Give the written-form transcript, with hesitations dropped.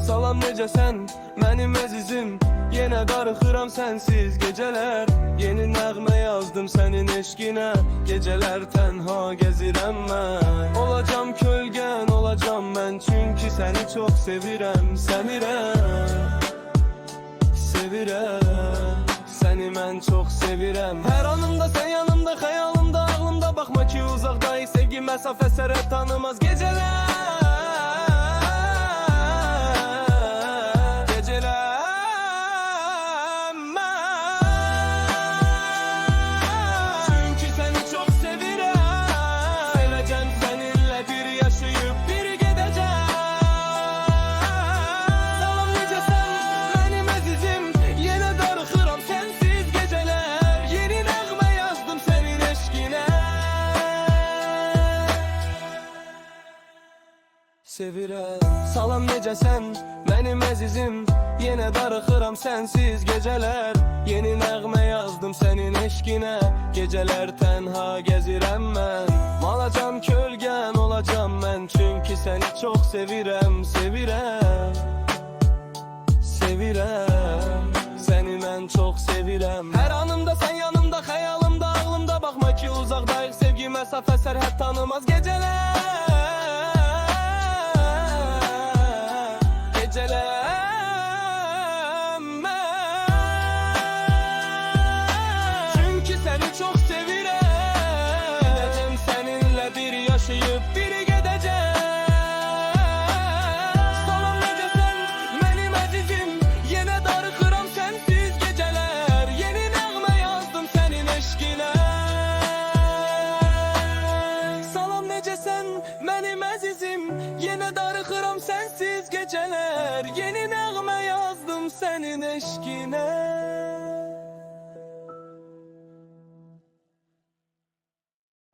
Salam necəsən, mənim əzizim. Yenə darıxıram sənsiz gecələr. Yeni nəğmə yazdım sənin eşqinə. Gecələr tənha gəzirəm mən. Olacam kölgən, olacam mən. Çünki səni çox sevirəm, Səmirəm. Sevirəm, səni mən çox sevirəm. Hər anımda sən yanımda, xəyalımda, ağlımda. Baxma ki uzaqdayıq, sevgi məsafə sərhəd tanımaz gecələr. Sevirəm. Salam necəsən, mənim əzizim. Yenə darıxıram sənsiz gecələr. Yeni nəğmə yazdım sənin eşqinə. Gecələr tənha gəzirəm mən. Malacam kölgən, olacam mən. Çünki səni çox sevirəm, sevirəm. Sevirəm, səni mən çox sevirəm. Hər anımda sən yanımda, xəyalımda, ağlımda. Baxma ki uzaqdayıq, sevgi məsafə sərhəd tanımaz gecələr. Çünkü seni çok sevirəm. Gidəcəm səninlə bir yaşayıb biri gedəcəm. Salam necəsən, mənim əzizim. Yenə darıxıram sənsiz gecələr. Yeni nəğmə yazdım sənin eşqinə. Salam necəsən, mənim əzizim. Yenə darıxıram sənsiz gecələr. Yeni nəğmə yazdım sənin eşqinə.